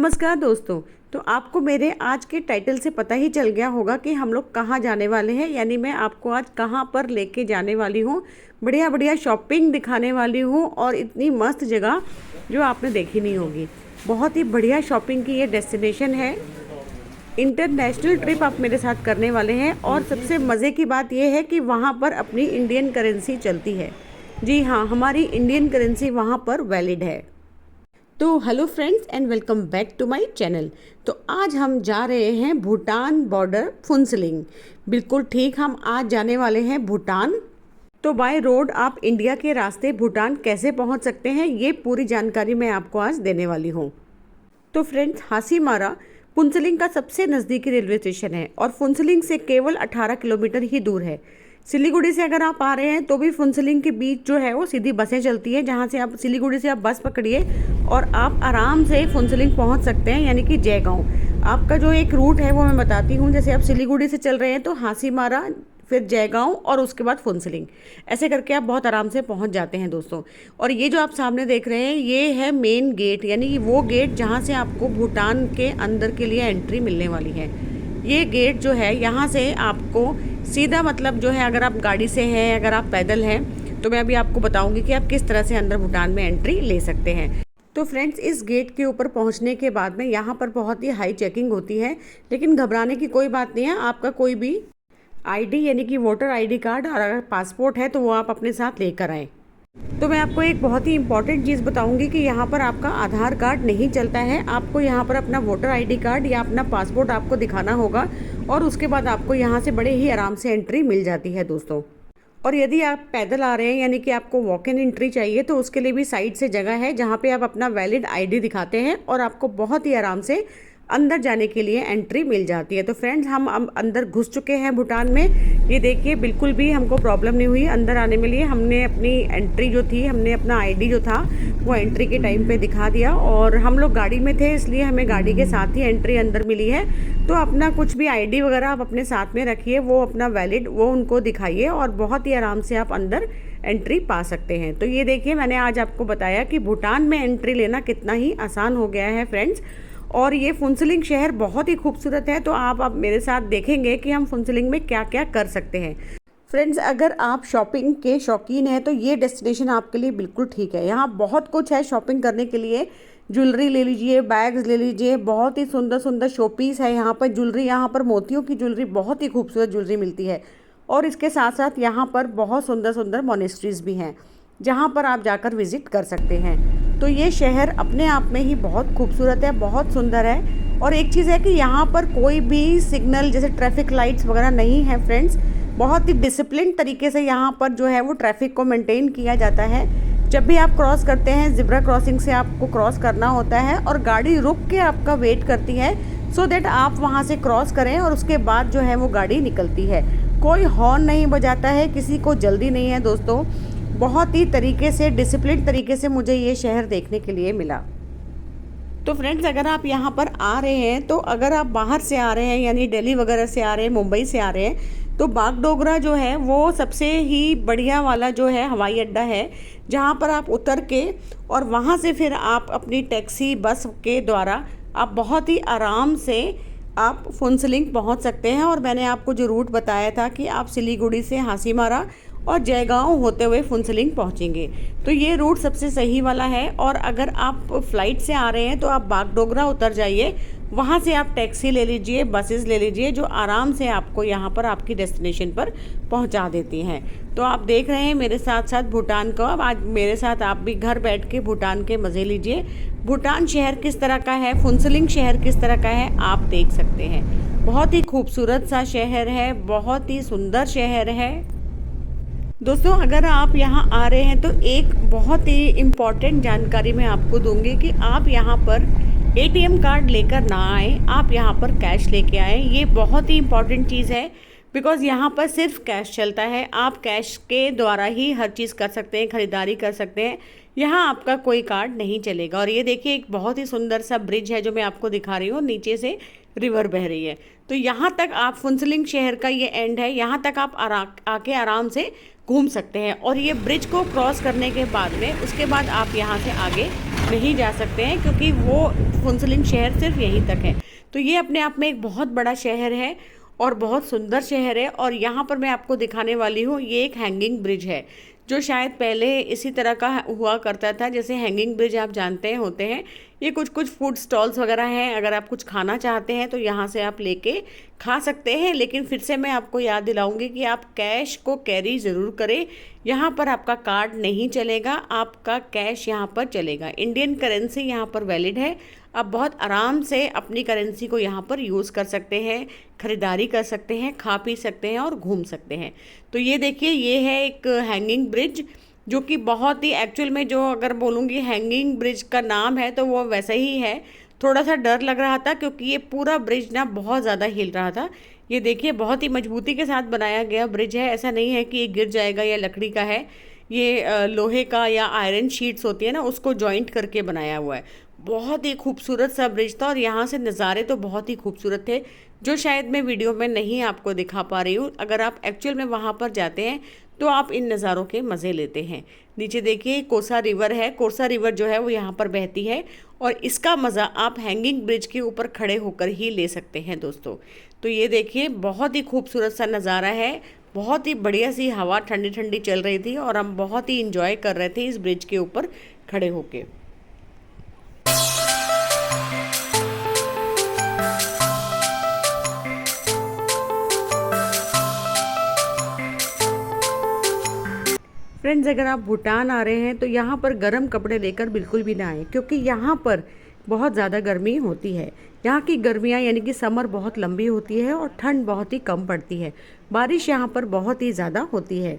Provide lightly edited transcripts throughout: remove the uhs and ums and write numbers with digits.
नमस्कार दोस्तों। तो आपको मेरे आज के टाइटल से पता ही चल गया होगा कि हम लोग कहाँ जाने वाले हैं, यानी मैं आपको आज कहाँ पर लेके जाने वाली हूँ। बढ़िया बढ़िया शॉपिंग दिखाने वाली हूँ और इतनी मस्त जगह जो आपने देखी नहीं होगी। बहुत ही बढ़िया शॉपिंग की ये डेस्टिनेशन है। इंटरनेशनल ट्रिप आप मेरे साथ करने वाले हैं और सबसे मज़े की बात यह है कि वहाँ पर अपनी इंडियन करेंसी चलती है। जी हाँ, हमारी इंडियन करेंसी वहाँ पर वैलिड है। तो hello friends and welcome back to my channel. तो आज हम जा रहे हैं भूटान बॉर्डर फुनसलिंग। बिल्कुल ठीक, हम आज जाने वाले हैं भूटान। तो बाय रोड आप इंडिया के रास्ते भूटान कैसे पहुंच सकते हैं, ये पूरी जानकारी मैं आपको आज देने वाली हूं। तो फ्रेंड्स, हासीमारा फुनसलिंग का सबसे नज़दीकी रेलवे स्टेशन है और फुनसलिंग से केवल 18 किलोमीटर ही दूर है। सिलीगुड़ी से अगर आप आ रहे हैं तो भी फुनसलिंग के बीच जो है वो सीधी बसें चलती हैं, जहाँ से आप सिलीगुड़ी से आप बस पकड़िए और आप आराम से फुनसलिंग पहुँच सकते हैं, यानी कि जयगांव। आपका जो एक रूट है वो मैं बताती हूँ। जैसे आप सिलीगुड़ी से चल रहे हैं तो हासीमारा, फिर जयगांव और उसके बाद फुनसलिंग, ऐसे करके आप बहुत आराम से पहुंच जाते हैं दोस्तों। और ये जो आप सामने देख रहे हैं ये है मेन गेट, यानी कि वो गेट जहां से आपको भूटान के अंदर के लिए एंट्री मिलने वाली है। ये गेट जो है यहाँ से आपको सीधा, मतलब जो है, अगर आप गाड़ी से हैं, अगर आप पैदल हैं, तो मैं अभी आपको बताऊंगी कि आप किस तरह से अंदर भूटान में एंट्री ले सकते हैं। तो फ्रेंड्स, इस गेट के ऊपर पहुंचने के बाद में यहाँ पर बहुत ही हाई चेकिंग होती है, लेकिन घबराने की कोई बात नहीं है। आपका कोई भी आईडी, यानी कि वोटर आईडी कार्ड और अगर पासपोर्ट है तो वो आप अपने साथ लेकर आएँ। तो मैं आपको एक बहुत ही इंपॉर्टेंट चीज़ बताऊंगी कि यहाँ पर आपका आधार कार्ड नहीं चलता है। आपको यहाँ पर अपना वोटर आईडी कार्ड या अपना पासपोर्ट आपको दिखाना होगा और उसके बाद आपको यहाँ से बड़े ही आराम से एंट्री मिल जाती है दोस्तों। और यदि आप पैदल आ रहे हैं, यानी कि आपको वॉक इन एंट्री चाहिए, तो उसके लिए भी साइड से जगह है जहाँ पे आप अपना वैलिड आईडी दिखाते हैं और आपको बहुत ही आराम से अंदर जाने के लिए एंट्री मिल जाती है। तो फ्रेंड्स, हम अब अंदर घुस चुके हैं भूटान में। ये देखिए, बिल्कुल भी हमको प्रॉब्लम नहीं हुई अंदर आने में लिए। हमने अपनी एंट्री जो थी, हमने अपना आईडी जो था वो एंट्री के टाइम पे दिखा दिया और हम लोग गाड़ी में थे, इसलिए हमें गाड़ी के साथ ही एंट्री अंदर मिली है। तो अपना कुछ भी आईडी वगैरह आप अपने साथ में रखिए, वो अपना वैलिड वो उनको दिखाइए और बहुत ही आराम से आप अंदर एंट्री पा सकते हैं। तो ये देखिए, मैंने आज आपको बताया कि भूटान में एंट्री लेना कितना ही आसान हो गया है फ्रेंड्स। और ये फुनसलिंग शहर बहुत ही खूबसूरत है। तो आप अब मेरे साथ देखेंगे कि हम फुनसलिंग में क्या क्या कर सकते हैं। फ्रेंड्स, अगर आप शॉपिंग के शौकीन हैं तो ये डेस्टिनेशन आपके लिए बिल्कुल ठीक है। यहाँ बहुत कुछ है शॉपिंग करने के लिए। ज्वेलरी ले लीजिए, बैग्स ले लीजिए, बहुत ही सुंदर सुंदर शोपीस है यहाँ पर। ज्वेलरी, यहाँ पर मोतियों की ज्वेलरी, बहुत ही खूबसूरत ज्वेलरी मिलती है। और इसके साथ साथ यहाँ पर बहुत सुंदर सुंदर मोनेस्ट्रीज़ भी हैं जहाँ पर आप जाकर विज़िट कर सकते हैं। तो ये शहर अपने आप में ही बहुत खूबसूरत है, बहुत सुंदर है। और एक चीज़ है कि यहाँ पर कोई भी सिग्नल, जैसे ट्रैफिक लाइट्स वगैरह नहीं है फ्रेंड्स। बहुत ही डिसिप्लिन तरीके से यहाँ पर जो है वो ट्रैफिक को मेंटेन किया जाता है। जब भी आप क्रॉस करते हैं, ज़ेब्रा क्रॉसिंग से आपको क्रॉस करना होता है और गाड़ी रुक के आपका वेट करती है सो दैट आप वहाँ से क्रॉस करें और उसके बाद जो है वो गाड़ी निकलती है। कोई हॉर्न नहीं बजाता है, किसी को जल्दी नहीं है दोस्तों। बहुत ही तरीके से, डिसिप्लिन तरीके से मुझे ये शहर देखने के लिए मिला। तो फ्रेंड्स, अगर आप यहाँ पर आ रहे हैं, तो अगर आप बाहर से आ रहे हैं, यानी दिल्ली वगैरह से आ रहे हैं, मुंबई से आ रहे हैं, तो बागडोगरा जो है वो सबसे ही बढ़िया वाला जो है हवाई अड्डा है, जहाँ पर आप उतर के और वहाँ से फिर आप अपनी टैक्सी बस के द्वारा आप बहुत ही आराम से आप फुनसलिंग पहुँच सकते हैं। और मैंने आपको जो रूट बताया था कि आप सिलीगुड़ी से हासीमारा और जयगांव होते हुए फुनसलिंग पहुंचेंगे, तो ये रूट सबसे सही वाला है। और अगर आप फ्लाइट से आ रहे हैं तो आप बागडोगरा उतर जाइए, वहाँ से आप टैक्सी ले लीजिए, बसेस ले लीजिए, जो आराम से आपको यहाँ पर आपकी डेस्टिनेशन पर पहुँचा देती हैं। तो आप देख रहे हैं मेरे साथ साथ भूटान को। अब आज मेरे साथ आप भी घर बैठ के भूटान के मज़े लीजिए। भूटान शहर किस तरह का है, फुनसलिंग शहर किस तरह का है, आप देख सकते हैं। बहुत ही खूबसूरत सा शहर है, बहुत ही सुंदर शहर है दोस्तों। अगर आप यहाँ आ रहे हैं तो एक बहुत ही इम्पॉर्टेंट जानकारी मैं आपको दूंगी कि आप यहाँ पर एटीएम कार्ड लेकर ना आए, आप यहाँ पर कैश लेके आए। ये बहुत ही इम्पॉर्टेंट चीज़ है, बिकॉज़ यहाँ पर सिर्फ कैश चलता है। आप कैश के द्वारा ही हर चीज़ कर सकते हैं, ख़रीदारी कर सकते हैं। यहाँ आपका कोई कार्ड नहीं चलेगा। और ये देखिए, एक बहुत ही सुंदर सा ब्रिज है जो मैं आपको दिखा रही हूँ, नीचे से रिवर बह रही है। तो यहाँ तक आप फुनसलिंग शहर का ये एंड है, यहाँ तक आप आके आराम से घूम सकते हैं। और ये ब्रिज को क्रॉस करने के बाद में उसके बाद आप यहाँ से आगे नहीं जा सकते हैं, क्योंकि वो फुनसलिंग शहर सिर्फ यहीं तक है। तो ये अपने आप में एक बहुत बड़ा शहर है और बहुत सुंदर शहर है। और यहाँ पर मैं आपको दिखाने वाली हूँ, ये एक हैंगिंग ब्रिज है, जो शायद पहले इसी तरह का हुआ करता था। जैसे हैंगिंग ब्रिज आप जानते हैं होते हैं, ये कुछ कुछ फूड स्टॉल्स वगैरह हैं। अगर आप कुछ खाना चाहते हैं तो यहाँ से आप लेके खा सकते हैं। लेकिन फिर से मैं आपको याद दिलाऊंगी कि आप कैश को कैरी ज़रूर करें। यहाँ पर आपका कार्ड नहीं चलेगा, आपका कैश यहाँ पर चलेगा। इंडियन करेंसी यहाँ पर वैलिड है। आप बहुत आराम से अपनी करेंसी को यहाँ पर यूज़ कर सकते हैं, ख़रीदारी कर सकते हैं, खा पी सकते हैं और घूम सकते हैं। तो ये देखिए, ये है एक हैंगिंग ब्रिज, जो कि बहुत ही एक्चुअल में, जो अगर बोलूँगी हैंगिंग ब्रिज का नाम है तो वो वैसा ही है। थोड़ा सा डर लग रहा था क्योंकि ये पूरा ब्रिज ना बहुत ज़्यादा हिल रहा था। ये देखिए, बहुत ही मजबूती के साथ बनाया गया ब्रिज है। ऐसा नहीं है कि ये गिर जाएगा या लकड़ी का है। ये लोहे का या आयरन शीट्स होती है ना, उसको जॉइंट करके बनाया हुआ है। बहुत ही खूबसूरत सा ब्रिज था और यहाँ से नज़ारे तो बहुत ही खूबसूरत थे, जो शायद मैं वीडियो में नहीं आपको दिखा पा रही हूँ। अगर आप एक्चुअल में वहाँ पर जाते हैं तो आप इन नज़ारों के मज़े लेते हैं। नीचे देखिए कोसा रिवर है। कोसा रिवर जो है वो यहाँ पर बहती है और इसका मज़ा आप हैंगिंग ब्रिज के ऊपर खड़े होकर ही ले सकते हैं दोस्तों। तो ये देखिए, बहुत ही खूबसूरत सा नज़ारा है। बहुत ही बढ़िया सी हवा ठंडी ठंडी चल रही थी और हम बहुत ही इंजॉय कर रहे थे इस ब्रिज के ऊपर खड़े होके। फ्रेंड्स, अगर आप भूटान आ रहे हैं तो यहाँ पर गर्म कपड़े लेकर बिल्कुल भी ना आएँ, क्योंकि यहाँ पर बहुत ज़्यादा गर्मी होती है। यहाँ की गर्मियाँ यानी कि समर बहुत लंबी होती है और ठंड बहुत ही कम पड़ती है। बारिश यहाँ पर बहुत ही ज़्यादा होती है।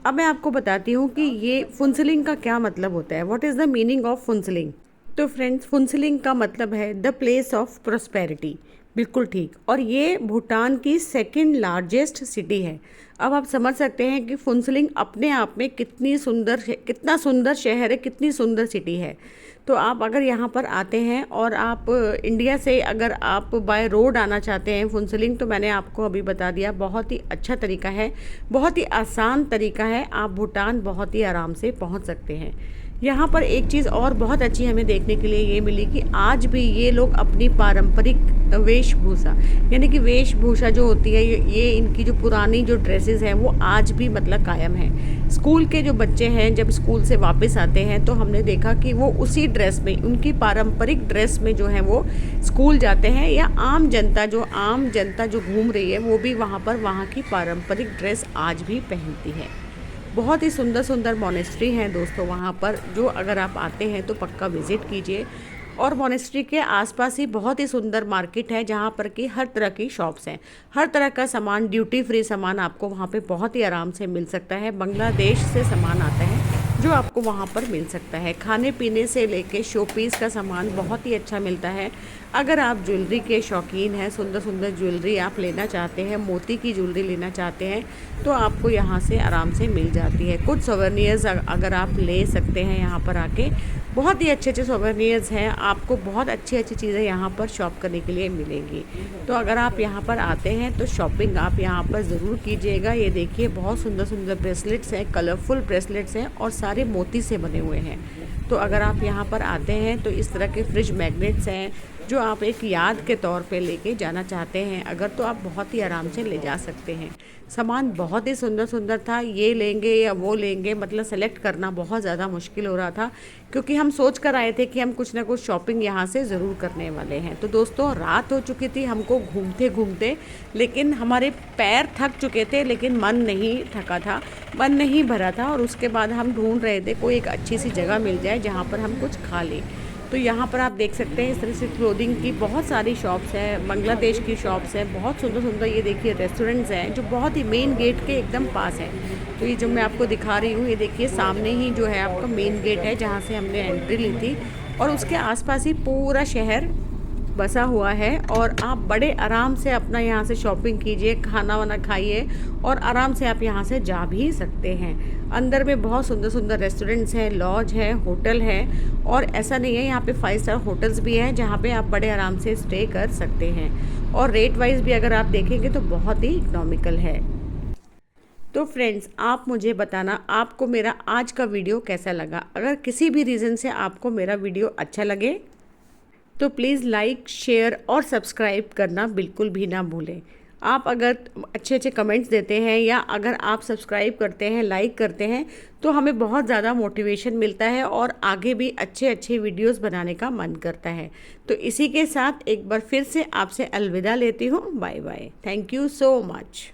अब मैं आपको बताती हूँ कि ये फुनसलिंग का क्या मतलब होता है। What is the meaning of फुनसलिंग? तो फ्रेंड्स, फुनसलिंग का मतलब है द प्लेस ऑफ प्रॉस्पेरिटी। बिल्कुल ठीक। और ये भूटान की सेकंड लार्जेस्ट सिटी है। अब आप समझ सकते हैं कि फुनसलिंग अपने आप में कितना सुंदर शहर है, कितनी सुंदर सिटी है। तो आप अगर यहाँ पर आते हैं और आप इंडिया से अगर आप बाय रोड आना चाहते हैं फुनसलिंग, तो मैंने आपको अभी बता दिया, बहुत ही अच्छा तरीका है, बहुत ही आसान तरीका है। आप भूटान बहुत ही आराम से पहुँच सकते हैं। यहाँ पर एक चीज़ और बहुत अच्छी हमें देखने के लिए ये मिली कि आज भी ये लोग अपनी पारंपरिक वेशभूषा, यानी कि वेशभूषा जो होती है, ये इनकी जो पुरानी जो ड्रेसेस हैं वो आज भी मतलब कायम है। स्कूल के जो बच्चे हैं जब स्कूल से वापस आते हैं तो हमने देखा कि वो उसी ड्रेस में, उनकी पारंपरिक ड्रेस में जो है वो स्कूल जाते हैं। या आम जनता जो घूम रही है वो भी वहाँ पर वहाँ की पारंपरिक ड्रेस आज भी पहनती है। बहुत ही सुंदर सुंदर मोनेस्ट्री हैं दोस्तों वहाँ पर, जो अगर आप आते हैं तो पक्का विज़िट कीजिए। और मोनेस्ट्री के आसपास ही बहुत ही सुंदर मार्केट है, जहाँ पर कि हर तरह की शॉप्स हैं। हर तरह का सामान, ड्यूटी फ्री सामान आपको वहाँ पे बहुत ही आराम से मिल सकता है। बांग्लादेश से सामान आता है जो आपको वहाँ पर मिल सकता है। खाने पीने से लेके शोपीस का सामान बहुत ही अच्छा मिलता है। अगर आप ज्वेलरी के शौकीन हैं, सुंदर सुंदर ज्वेलरी आप लेना चाहते हैं, मोती की ज्वेलरी लेना चाहते हैं, तो आपको यहाँ से आराम से मिल जाती है। कुछ सोवेनियर्स अगर आप ले सकते हैं यहाँ पर आके, बहुत ही अच्छे अच्छे सोवेनियर्स हैं। आपको बहुत अच्छी अच्छी चीज़ें यहाँ पर शॉप करने के लिए मिलेंगी। तो अगर आप यहाँ पर आते हैं तो शॉपिंग आप यहाँ पर ज़रूर कीजिएगा। ये देखिए, बहुत सुंदर सुंदर ब्रेसलेट्स हैं, कलरफुल ब्रेसलेट्स हैं और सारे मोती से बने हुए हैं। तो अगर आप यहाँ पर आते हैं तो इस तरह के फ्रिज मैग्नेट्स हैं जो आप एक याद के तौर पे लेके जाना चाहते हैं अगर, तो आप बहुत ही आराम से ले जा सकते हैं। सामान बहुत ही सुंदर सुंदर था। ये लेंगे या वो लेंगे, मतलब सेलेक्ट करना बहुत ज़्यादा मुश्किल हो रहा था, क्योंकि हम सोच कर आए थे कि हम कुछ ना कुछ शॉपिंग यहाँ से ज़रूर करने वाले हैं। तो दोस्तों, रात हो चुकी थी हमको घूमते घूमते, लेकिन हमारे पैर थक चुके थे, लेकिन मन नहीं थका था, मन नहीं भरा था। और उसके बाद हम ढूंढ रहे थे कोई एक अच्छी सी जगह मिल जाए जहाँ पर हम कुछ खा लें। तो यहाँ पर आप देख सकते हैं इस तरह से क्लोथिंग की बहुत सारी शॉप्स हैं, बांग्लादेश की शॉप्स हैं, बहुत सुंदर सुंदर। ये देखिए रेस्टोरेंट्स हैं जो बहुत ही मेन गेट के एकदम पास हैं। तो ये जो मैं आपको दिखा रही हूँ, ये देखिए सामने ही जो है आपका मेन गेट है जहाँ से हमने एंट्री ली थी, और उसके आसपास ही पूरा शहर बसा हुआ है। और आप बड़े आराम से अपना यहाँ से शॉपिंग कीजिए, खाना वाना खाइए और आराम से आप यहाँ से जा भी सकते हैं। अंदर में बहुत सुंदर सुंदर रेस्टोरेंट्स हैं, लॉज है, होटल है, और ऐसा नहीं है, यहाँ पे 5 स्टार होटल्स भी हैं जहाँ पे आप बड़े आराम से स्टे कर सकते हैं। और रेट वाइज भी अगर आप देखेंगे तो बहुत ही इकोनॉमिकल है। तो फ्रेंड्स, आप मुझे बताना आपको मेरा आज का वीडियो कैसा लगा। अगर किसी भी रीज़न से आपको मेरा वीडियो अच्छा लगे तो प्लीज़ लाइक, शेयर और सब्सक्राइब करना बिल्कुल भी ना भूलें। आप अगर अच्छे अच्छे कमेंट्स देते हैं या अगर आप सब्सक्राइब करते हैं, लाइक करते हैं, तो हमें बहुत ज़्यादा मोटिवेशन मिलता है और आगे भी अच्छे अच्छे वीडियोस बनाने का मन करता है। तो इसी के साथ एक बार फिर से आपसे अलविदा लेती हूँ। Bye bye. Thank you so much.